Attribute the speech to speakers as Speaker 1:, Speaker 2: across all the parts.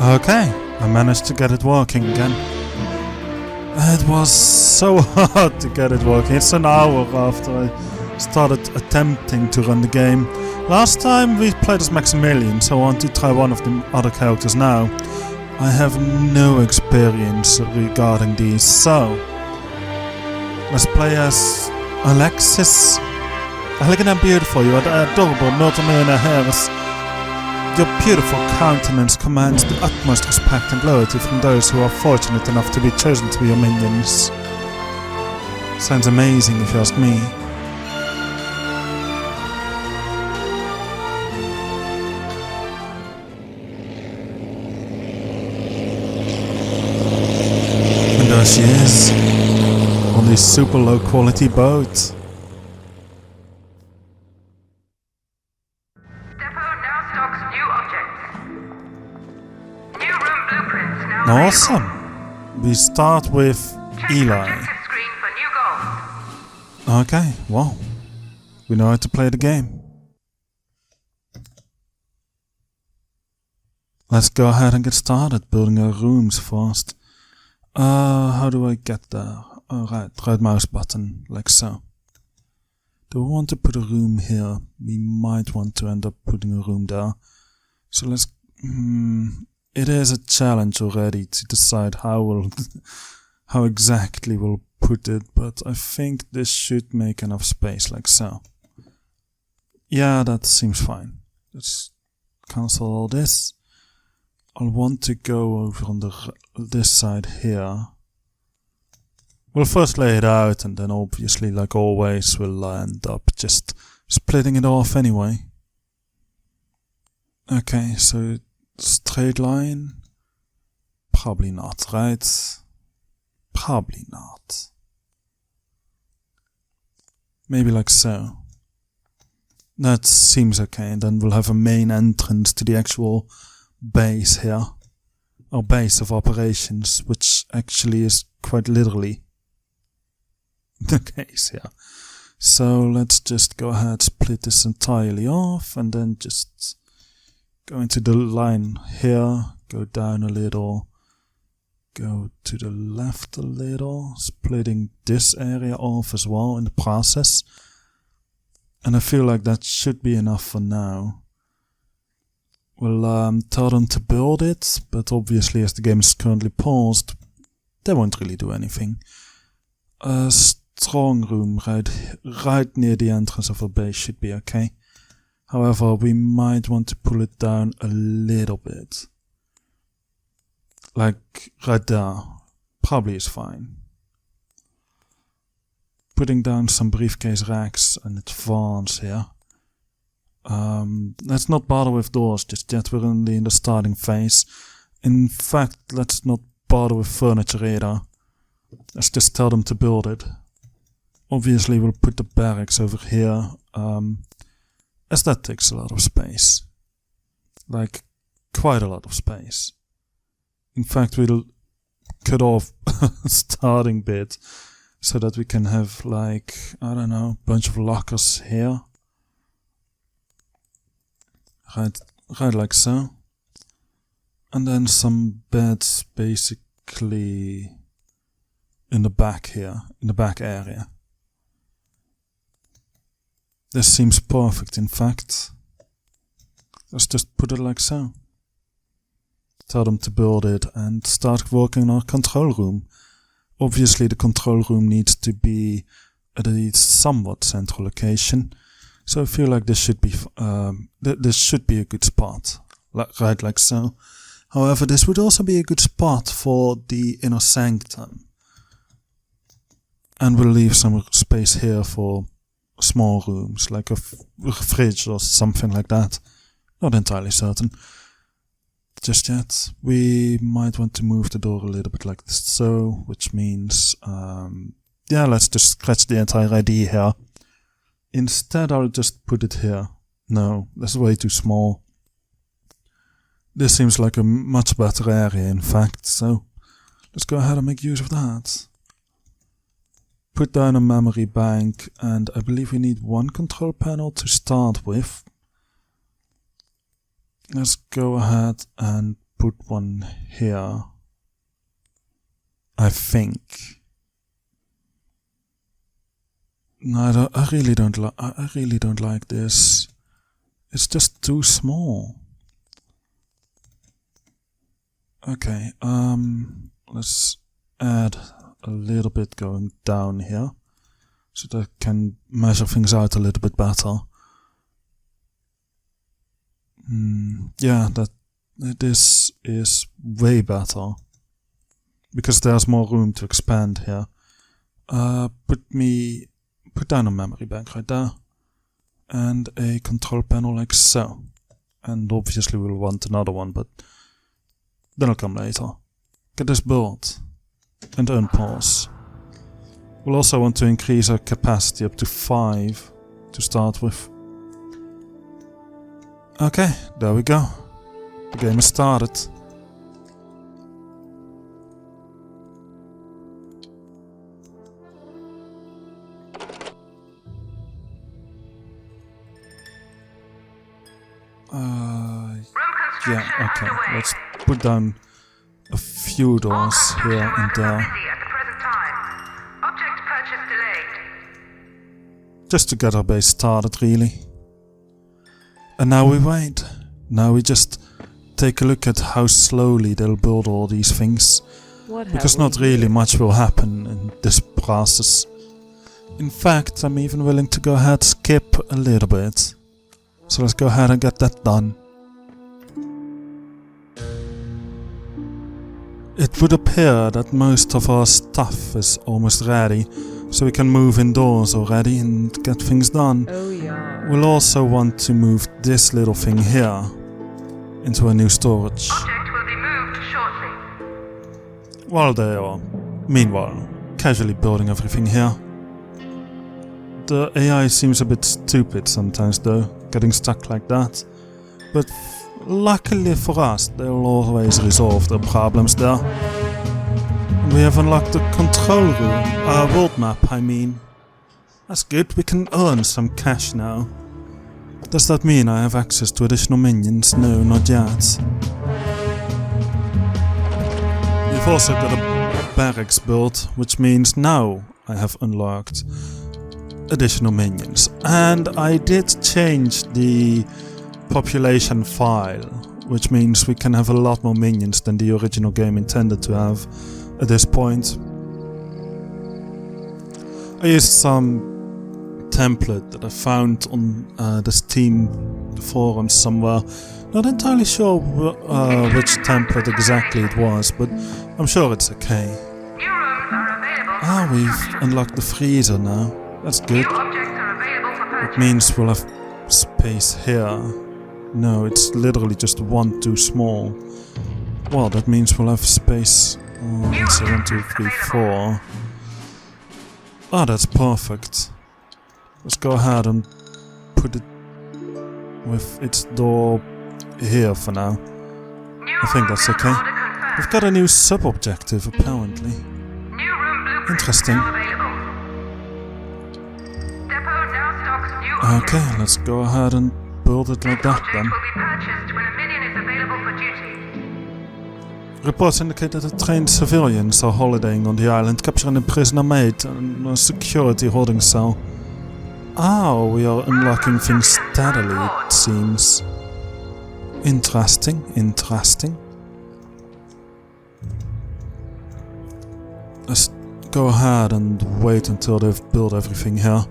Speaker 1: Okay, I managed to get it working again. It was so hard to get it working. It's an hour after I started attempting to run the game. Last time we played as Maximilian, so I want to try one of the other characters now. I have no experience regarding these, so let's play as Alexis. Elegant and beautiful, you are adorable, not a mere hairs. Your beautiful countenance commands the utmost respect and loyalty from those who are fortunate enough to be chosen to be your minions. Sounds amazing if you ask me. And there she is, on this super low quality boat. Awesome. We start with Eli. Okay, well, we know how to play the game. Let's go ahead and get started building our rooms first. How do I get there? Right mouse button, like so. Do we want to put a room here? We might want to end up putting a room there. So let's... It is a challenge already to decide how exactly we'll put it, but I think this should make enough space, like so. Yeah, that seems fine. Let's cancel all this. I'll want to go over on this side here. We'll first lay it out, and then obviously, like always, we'll end up just splitting it off anyway. Okay, so straight line? Probably not, right? Probably not. Maybe like so. That seems okay, and then we'll have a main entrance to the actual base here. Our base of operations, which actually is quite literally the case here. So let's just go ahead, split this entirely off, and then just go into the line here, go down a little, go to the left a little, splitting this area off as well in the process. And I feel like that should be enough for now. We'll tell them to build it, but obviously as the game is currently paused, they won't really do anything. A strong room right near the entrance of our base should be okay. However, we might want to pull it down a little bit. Like right there. Probably is fine. Putting down some briefcase racks in advance here. Let's not bother with doors just yet, we're only in the starting phase. In fact, let's not bother with furniture either. Let's just tell them to build it. Obviously we'll put the barracks over here, as that takes a lot of space. Like, quite a lot of space. In fact, we'll cut off a starting bit so that we can have, like, I don't know, a bunch of lockers here. Right like so. And then some beds basically in the back here, in the back area. This seems perfect, in fact. Let's just put it like so. Tell them to build it and start working on our control room. Obviously the control room needs to be at a somewhat central location. So I feel like this should be a good spot. Right like so. However, this would also be a good spot for the inner sanctum. And we'll leave some space here for small rooms, like a fridge or something like that. Not entirely certain. Just yet. We might want to move the door a little bit like this, so, which means, yeah, let's just scratch the entire idea here. Instead, I'll just put it here. No, that's way too small. This seems like a much better area, in fact, so let's go ahead and make use of that. Put down a memory bank, and I believe we need one control panel to start with. Let's go ahead and put one here. I think. No, I really don't like this. It's just too small. Okay, let's add a little bit going down here, so that I can measure things out a little bit better. Yeah, this is way better, because there's more room to expand here. Put down a memory bank right there, and a control panel like so. And obviously we'll want another one, but that'll come later. Get this built, and unpause. We'll also want to increase our capacity up to 5 to start with. Okay, there we go. The game has started. Yeah, okay, let's put down a few doors here and there. Just to get our base started, really. And now we wait. Now we just take a look at how slowly they'll build all these things. Because not really much will happen in this process. In fact, I'm even willing to go ahead and skip a little bit. So let's go ahead and get that done. It would appear that most of our stuff is almost ready, so we can move indoors already and get things done.
Speaker 2: Oh yeah.
Speaker 1: We'll also want to move this little thing here into a new storage.
Speaker 3: Object will be moved shortly.
Speaker 1: While they are, meanwhile, casually building everything here. The AI seems a bit stupid sometimes though, getting stuck like that. But luckily for us, they'll always resolve their problems there. And we have unlocked the control room, world map I mean. That's good, we can earn some cash now. Does that mean I have access to additional minions? No, not yet. We've also got a barracks built, which means now I have unlocked additional minions. And I did change the population file, which means we can have a lot more minions than the original game intended to have at this point. I used some template that I found on the Steam forums somewhere. Not entirely sure which template exactly it was, but I'm sure it's okay.
Speaker 3: New rooms are available.
Speaker 1: Ah, we've unlocked the freezer now. That's good.
Speaker 3: New objects are available for
Speaker 1: It
Speaker 3: purchase.
Speaker 1: means we'll have space here. No, it's literally just one too small. Well, that means we'll have space. Let's see, 1, 2, 3, 4. Ah, that's perfect. Let's go ahead and put it with its door here for now. I think that's okay. We've got a new sub-objective, apparently.
Speaker 3: New room blueprint
Speaker 1: Interesting.
Speaker 3: now available. Depot now stocks new objects.
Speaker 1: Okay, let's go ahead and build it like that
Speaker 3: Object
Speaker 1: then.
Speaker 3: will be purchased when a minion is available for duty.
Speaker 1: Reports indicate that the trained civilians are holidaying on the island, capturing a prisoner mate and a security holding cell. Oh, we are unlocking things steadily, it seems. Interesting, interesting. Let's go ahead and wait until they've built everything here.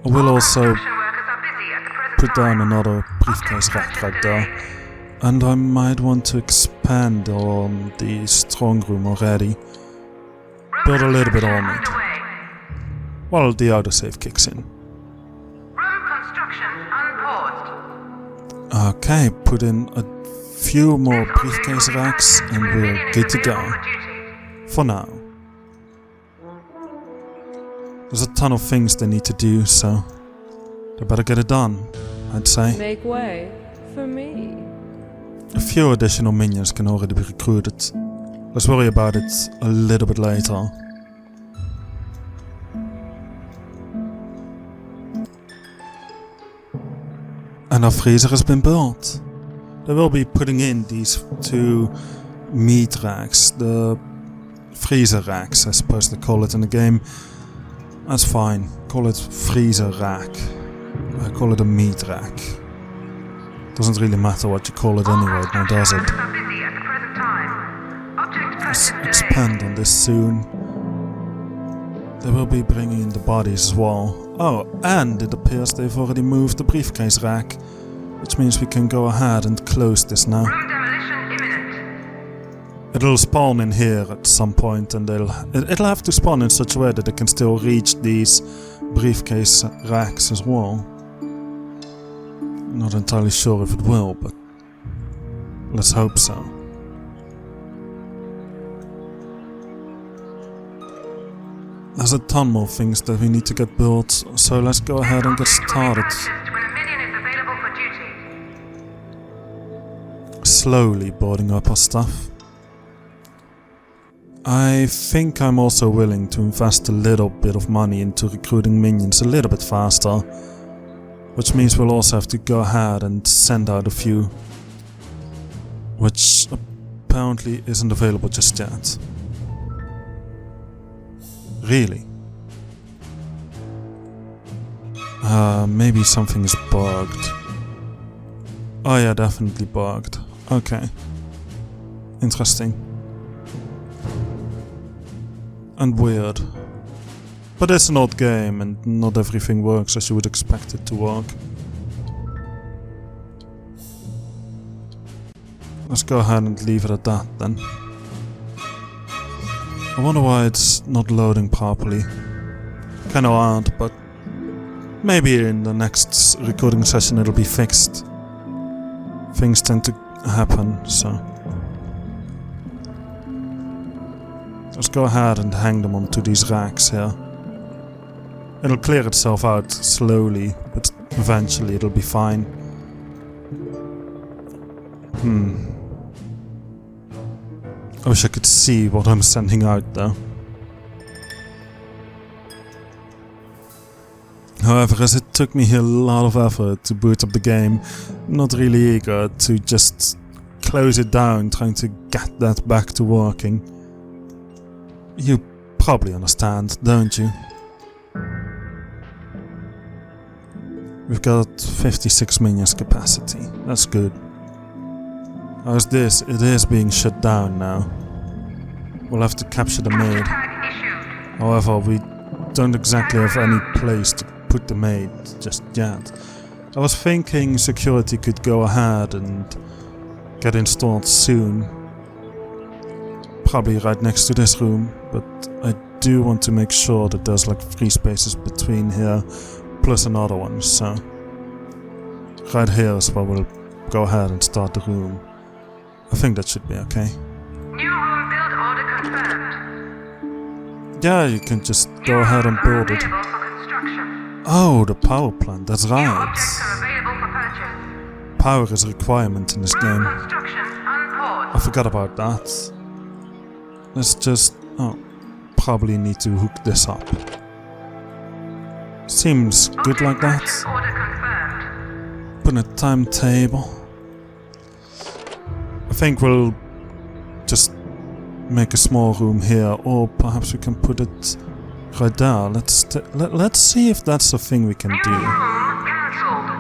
Speaker 1: I will also
Speaker 3: Construction workers are busy at the present
Speaker 1: put down
Speaker 3: time.
Speaker 1: another briefcase rack right there. And I might want to expand on the strong room already. Build a little bit on it.
Speaker 3: Underway.
Speaker 1: While the autosave kicks in.
Speaker 3: Room construction unpaused.
Speaker 1: Okay, put in a few more briefcase racks and we're good to go. For now. There's a ton of things they need to do, so they better get it done, I'd say.
Speaker 2: Make way for me.
Speaker 1: A few additional minions can already be recruited. Let's worry about it a little bit later. And our freezer has been built. They will be putting in these 2 meat racks, the freezer racks, I suppose they call it in the game. That's fine. Call it freezer rack. I call it a meat rack. Doesn't really matter what you call it anyway, now does it?
Speaker 3: Are busy at the present time. Object
Speaker 1: Let's
Speaker 3: purchase
Speaker 1: expand on this soon. They will be bringing in the bodies as well. Oh, and it appears they've already moved the briefcase rack, which means we can go ahead and close this now.
Speaker 3: Room demolition imminent.
Speaker 1: It'll spawn in here at some point, and it'll have to spawn in such a way that it can still reach these briefcase racks as well. Not entirely sure if it will, but let's hope so. There's a ton more things that we need to get built, so let's go ahead and get started.
Speaker 3: When a minion is available for duty.
Speaker 1: Slowly boarding up our stuff. I think I'm also willing to invest a little bit of money into recruiting minions a little bit faster, which means we'll also have to go ahead and send out a few, which apparently isn't available just yet. Really? Maybe something is bugged. Oh yeah, definitely bugged. Okay. Interesting. And weird. But it's an old game and not everything works as you would expect it to work. Let's go ahead and leave it at that then. I wonder why it's not loading properly. Kinda odd, but maybe in the next recording session it'll be fixed. Things tend to happen, so... Let's go ahead and hang them onto these racks here. It'll clear itself out slowly, but eventually it'll be fine. I wish I could see what I'm sending out though. However, as it took me a lot of effort to boot up the game, I'm not really eager to just close it down trying to get that back to working. You probably understand, don't you? We've got 56 minions capacity, that's good. How's this? It is being shut down now. We'll have to capture the maid. However, we don't exactly have any place to put the maid just yet. I was thinking security could go ahead and get installed soon. Probably right next to this room, but I do want to make sure that there's like free spaces between here plus another one, so right here is where we'll go ahead and start the room. I think that should be okay.
Speaker 3: New room build order confirmed.
Speaker 1: Yeah, you can just go ahead and build it.
Speaker 3: Available for construction.
Speaker 1: Oh, the power plant, that's
Speaker 3: New
Speaker 1: right.
Speaker 3: objects are available for purchase.
Speaker 1: Power is a requirement in this
Speaker 3: Room
Speaker 1: game.
Speaker 3: construction unpaused.
Speaker 1: I forgot about that. Let's just... oh, probably need to hook this up. Seems good like that.
Speaker 3: Purchase order confirmed.
Speaker 1: Put in a timetable. I think we'll just make a small room here, or perhaps we can put it right there. Let's see if that's a thing we can
Speaker 3: New
Speaker 1: do.
Speaker 3: room cancelled.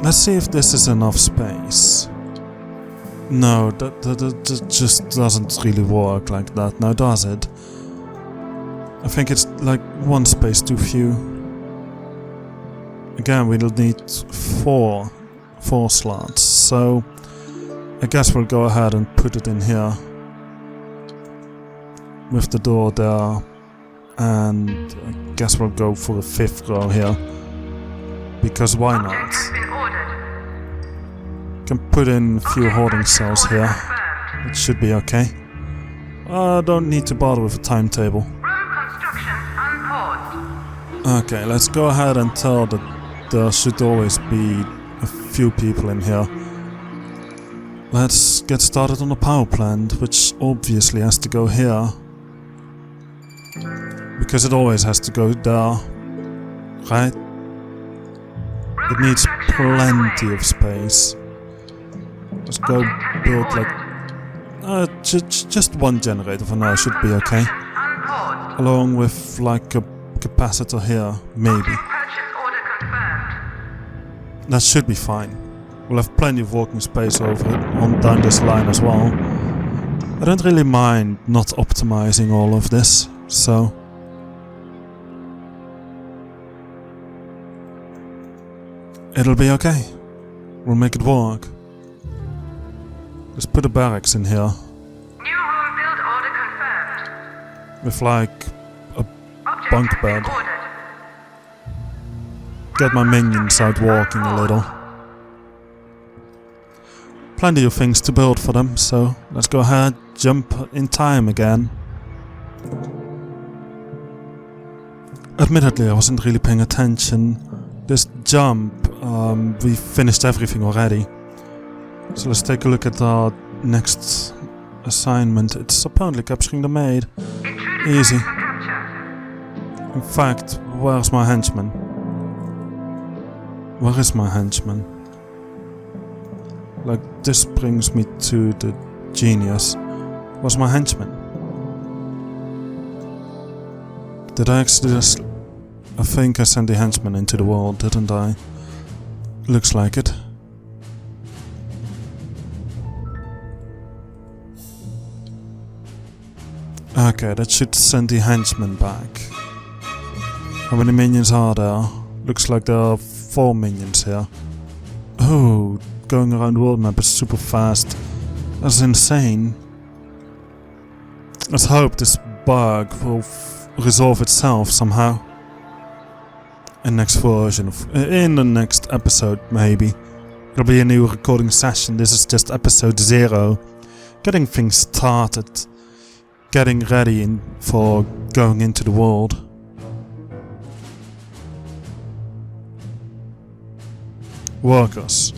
Speaker 1: Let's see if this is enough space. No, that just doesn't really work like that now, does it? I think it's like one space too few. Again, we'll need four slots, so I guess we'll go ahead and put it in here with the door there, and I guess we'll go for a 5th row here, because why
Speaker 3: Object
Speaker 1: not?
Speaker 3: has been ordered.
Speaker 1: Can put in a few hoarding cells here.
Speaker 3: Confirmed.
Speaker 1: It should be okay. Don't need to bother with a timetable.
Speaker 3: Room construction unpaused.
Speaker 1: Okay, let's go ahead and tell that there should always be a few people in here. Let's get started on the power plant, which obviously has to go here. Because it always has to go there. Right? It needs plenty of space. Let's go build like... just one generator for now should be okay.
Speaker 3: Unpaused.
Speaker 1: Along with like a capacitor here, maybe.
Speaker 3: Purchase order confirmed.
Speaker 1: That should be fine. We'll have plenty of walking space over it, on down this line as well. I don't really mind not optimizing all of this, so... it'll be okay. We'll make it work. Let's put a barracks in here.
Speaker 3: New room build order confirmed.
Speaker 1: With like a
Speaker 3: Object
Speaker 1: bunk
Speaker 3: has been
Speaker 1: bed.
Speaker 3: ordered.
Speaker 1: Get my minions out walking a little. Plenty of things to build for them, so let's go ahead, jump in time again. Admittedly, I wasn't really paying attention. This jump, we finished everything already. So let's take a look at our next assignment. It's apparently capturing the maid. Easy. In fact, where's my henchman? Where is my henchman? Like, this brings me to the genius. Where's my henchman? Did I actually just... I think I sent the henchman into the world, didn't I? Looks like it. Okay, that should send the henchman back. How many minions are there? Looks like there are 4 minions here. Oh, going around the world map is super fast. That's insane. Let's hope this bug will resolve itself somehow. In next version of... in the next episode, maybe. It'll be a new recording session. This is just episode 0. Getting things started. Getting ready for going into the world. Workers.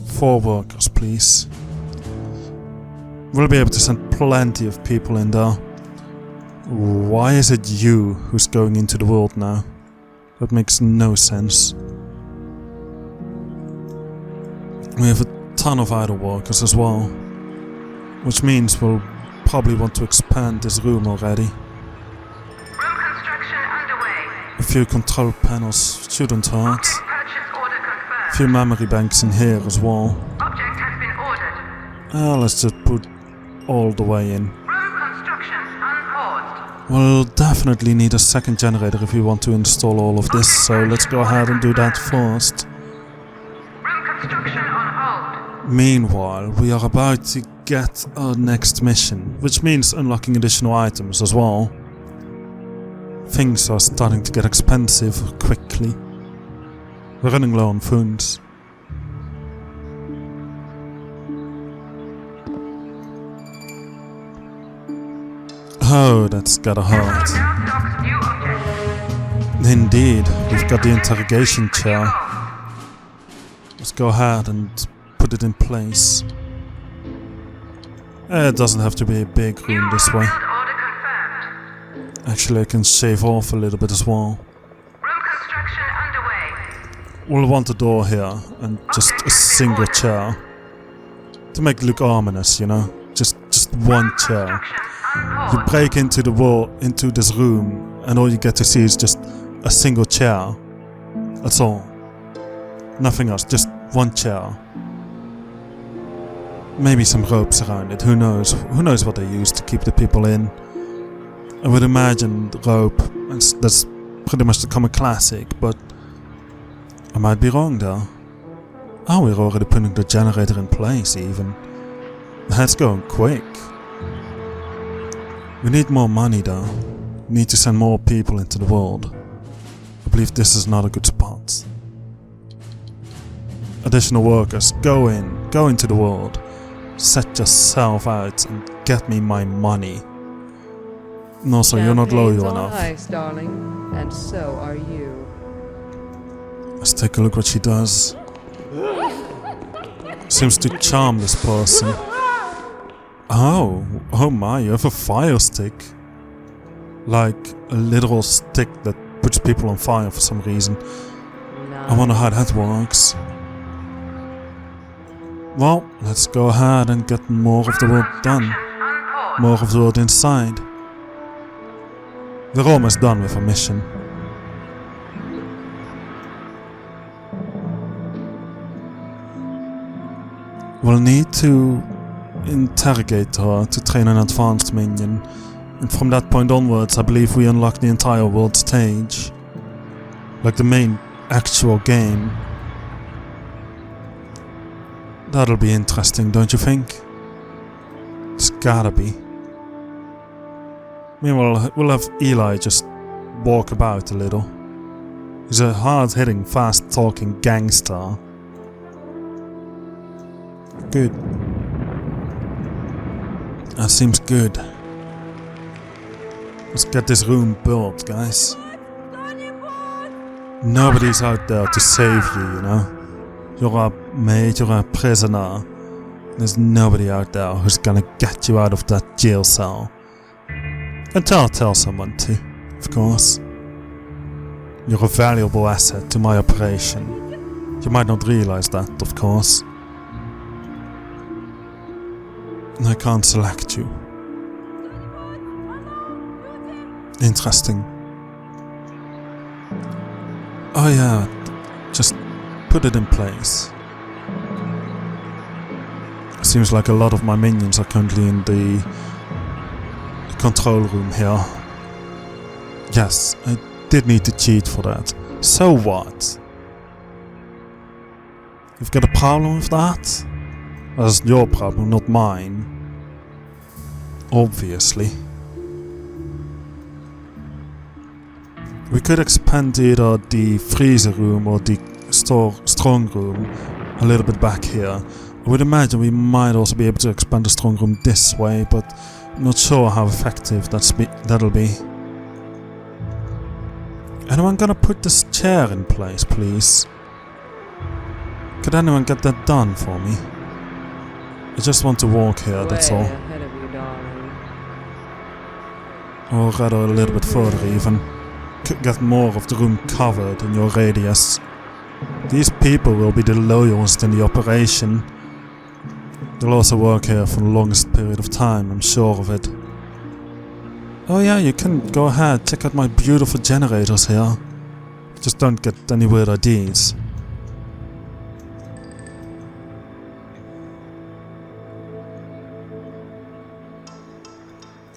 Speaker 1: 4 workers, please. We'll be able to send plenty of people in there. Why is it you who's going into the world now? That makes no sense. We have a ton of idle workers as well. Which means we'll probably want to expand this room already.
Speaker 3: Room construction underway.
Speaker 1: A few control panels shouldn't hurt.
Speaker 3: Purchase order confirmed.
Speaker 1: A few memory banks in here as well.
Speaker 3: Object has been ordered.
Speaker 1: Let's just put all the way in.
Speaker 3: Room construction unpaused.
Speaker 1: We'll definitely need a second generator if we want to install all of this, so let's go ahead and do that first.
Speaker 3: Room construction on hold.
Speaker 1: Meanwhile, we are about to get our next mission, which means unlocking additional items as well. Things are starting to get expensive quickly. We're running low on funds. Oh, that's gotta hurt.
Speaker 3: Now stocks new object.
Speaker 1: Indeed, we've got the interrogation chair. Let's go ahead and put it in place. It doesn't have to be a big room this way.
Speaker 3: Build order confirmed.
Speaker 1: Actually, I can shave off a little bit as well.
Speaker 3: Room construction underway.
Speaker 1: We'll want a door here and just a single chair. To make it look ominous, you know? Just one chair. You break into the wall, into this room, and all you get to see is just a single chair. That's all. Nothing else, just one chair. Maybe some ropes around it, who knows? Who knows what they use to keep the people in? I would imagine the rope, that's pretty much the common classic, but I might be wrong there. Oh, we're already putting the generator in place even. That's going quick. We need more money though. We need to send more people into the world. I believe this is not a good spot. Additional workers, go into the world. Set yourself out and get me my money. And also, you're not
Speaker 2: Champagne's
Speaker 1: loyal
Speaker 2: on
Speaker 1: enough.
Speaker 2: ice, darling, and so are you.
Speaker 1: Let's take a look what she does. Seems to charm this person. Oh my, you have a fire stick. Like a literal stick that puts people on fire for some reason. I wonder how that works. Well, let's go ahead and get more of the work done. More of the work inside. We're almost done with our mission. We'll need to interrogate her to train an advanced minion, and from that point onwards I believe we unlock the entire world stage. Like the main actual game. That'll be interesting, don't you think? It's gotta be. Meanwhile, we'll have Eli just walk about a little. He's a hard-hitting, fast-talking gangster. Good. That seems good. Let's get this room built, guys. Nobody's out there to save you, you know? You're a mate, you're a prisoner. There's nobody out there who's gonna get you out of that jail cell. Until I tell someone to, of course. You're a valuable asset to my operation. You might not realize that, of course. I can't select you. Interesting. Oh yeah, just put it in place. Seems like a lot of my minions are currently in the control room here. Yes, I did need to cheat for that. So what? You've got a problem with that? That's your problem, not mine. Obviously. We could expand either the freezer room or the strong room a little bit back here. I would imagine we might also be able to expand the strong room this way, but I'm not sure how effective that'll be. Anyone gonna put this chair in place, please? Could anyone get that done for me? I just want to walk here, that's all.
Speaker 2: Way ahead of you, darling.
Speaker 1: Or rather a little bit further even. Get more of the room covered in your radius. These people will be the loyalist in the operation. They'll also work here for the longest period of time, I'm sure of it. Oh yeah, you can go ahead, check out my beautiful generators here. Just don't get any weird ideas.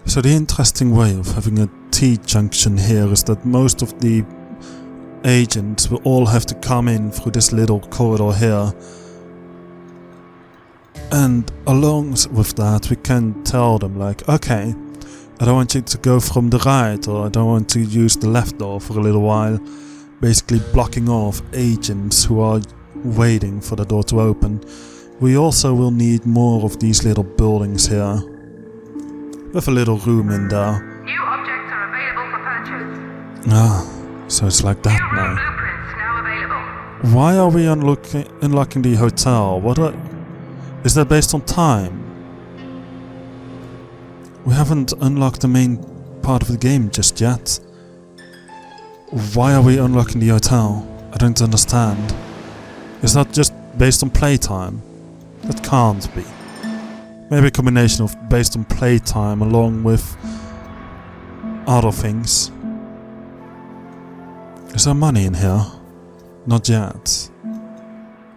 Speaker 1: So the interesting way of having a T-junction here is that most of the agents will all have to come in through this little corridor here. And along with that we can tell them like, okay, I don't want you to go from the right, or I don't want to use the left door for a little while. Basically blocking off agents who are waiting for the door to open. We also will need more of these little buildings here. With a little room in there.
Speaker 3: New objects are available for purchase.
Speaker 1: Ah, so it's like that
Speaker 3: New
Speaker 1: now.
Speaker 3: blueprints now available.
Speaker 1: Why are we unlocking the hotel? Is that based on time? We haven't unlocked the main part of the game just yet. Why are we unlocking the hotel? I don't understand. Is that just based on playtime? That can't be. Maybe a combination of based on playtime along with other things. Is there money in here? Not yet.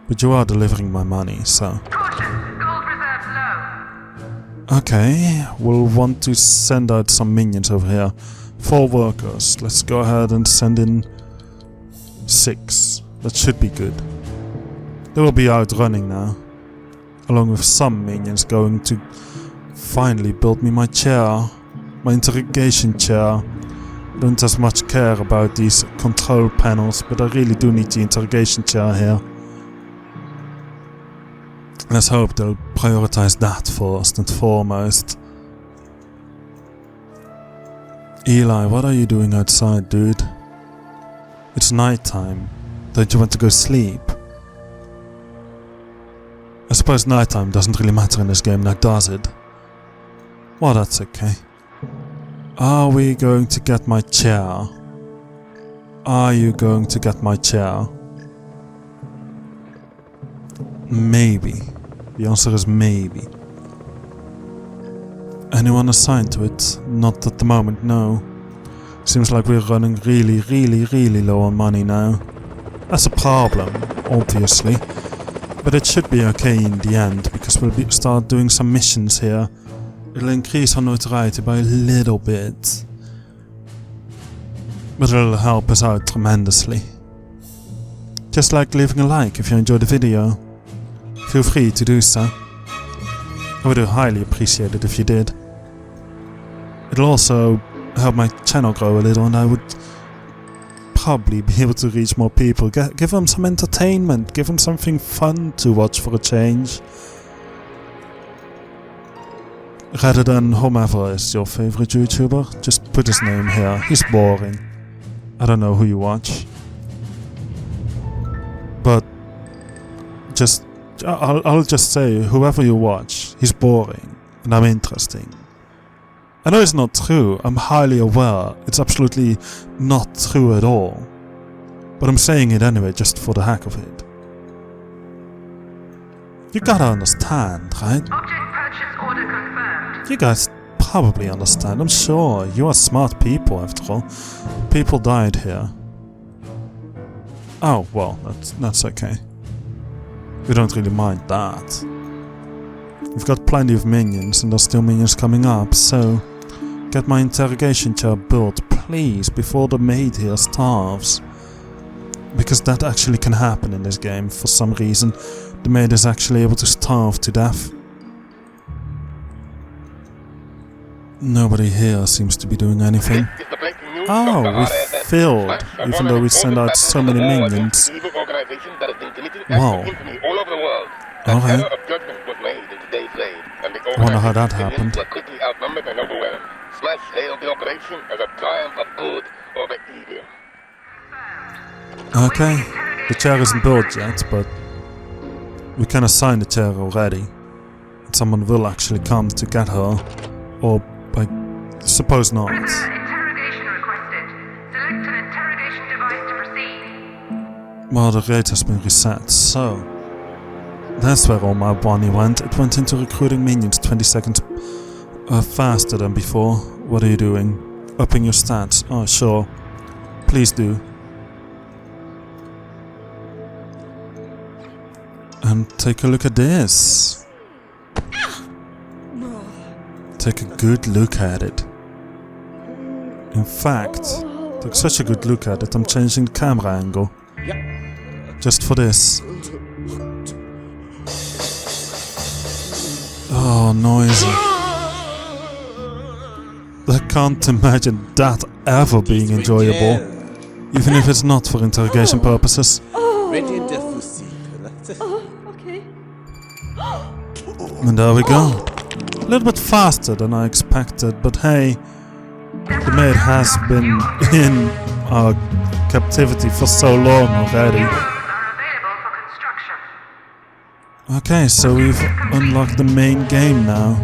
Speaker 1: But you are delivering my money, so...
Speaker 3: Caution, gold reserves low.
Speaker 1: Okay, we'll want to send out some minions over here. 4 workers. Let's go ahead and send in 6. That should be good. They will be out running now. Along with some minions going to finally build me my chair. My interrogation chair. I don't as much care about these control panels, but I really do need the interrogation chair here. Let's hope they'll prioritize that first and foremost. Eli, what are you doing outside, dude? It's nighttime. Don't you want to go sleep? I suppose nighttime doesn't really matter in this game now, does it? Well, that's okay. Are we going to get my chair? Are you going to get my chair? Maybe. The answer is maybe. Anyone assigned to it? Not at the moment, no. Seems like we're running really low on money now. That's a problem, obviously. But it should be okay in the end, because we'll start doing some missions here. It'll increase our notoriety by a little bit. But it'll help us out tremendously. Just like leaving a like if you enjoyed the video. Feel free to do so. I would highly appreciate it if you did. It'll also help my channel grow a little, and I would probably be able to reach more people. Give them some entertainment, give them something fun to watch for a change. Rather than whomever is your favorite YouTuber, just put his name here. He's boring. I don't know who you watch. But I'll just say, whoever you watch, he's boring and I'm interesting. I know it's not true, I'm highly aware, it's absolutely not true at all. But I'm saying it anyway, just for the heck of it. You gotta understand, right?
Speaker 3: Object purchase order confirmed.
Speaker 1: You guys probably understand, I'm sure. You are smart people, after all. People died here. Oh, well, that's okay. We don't really mind that. We've got plenty of minions, and there's still minions coming up, so get my interrogation chair built, please, before the maid here starves. Because that actually can happen in this game, for some reason. The maid is actually able to starve to death. Nobody here seems to be doing anything. Oh, we failed, even though we send out so many minions. Wow. Alright. I wonder how that happened. Okay, the chair isn't built yet, but we can assign the chair already. And someone will actually come to get her, or I suppose not.
Speaker 3: Interrogation requested. Select an interrogation device to proceed.
Speaker 1: Well, the rate has been reset, so that's where all my money went. It went into recruiting minions 20 seconds faster than before. What are you doing? Upping your stats? Oh, sure. Please do. And take a look at this. Take a good look at it. In fact, take such a good look at it, I'm changing the camera angle. Just for this. Oh, noisy. I can't imagine that ever being enjoyable. Even if it's not for interrogation purposes.
Speaker 2: Okay.
Speaker 1: And there we go. A little bit faster than I expected, but hey, the maid has been in our captivity for so long already.
Speaker 3: Are available for construction.
Speaker 1: Okay, so we've unlocked the main game now.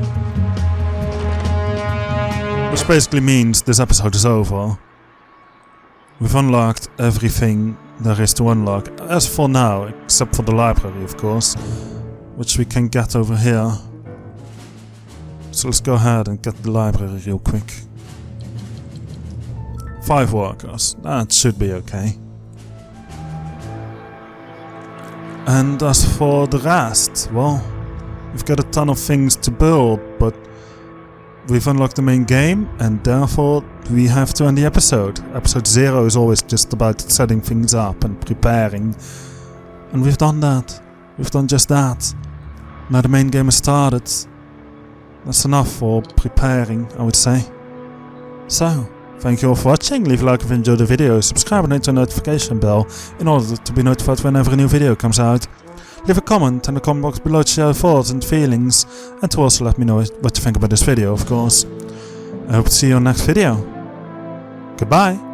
Speaker 1: Which basically means this episode is over. We've unlocked everything there is to unlock, as for now, except for the library, of course, which we can get over here. So let's go ahead and get the library real quick. 5 workers, that should be okay. And as for the rest, well, we've got a ton of things to build, but we've unlocked the main game, and therefore we have to end the episode. Episode 0 is always just about setting things up and preparing. And we've done that. We've done just that. Now the main game has started. That's enough for preparing, I would say. So, thank you all for watching. Leave a like if you enjoyed the video. Subscribe and hit the notification bell in order to be notified whenever a new video comes out. Leave a comment in the comment box below to share your thoughts and feelings, and to also let me know what you think about this video, of course. I hope to see you on the next video. Goodbye!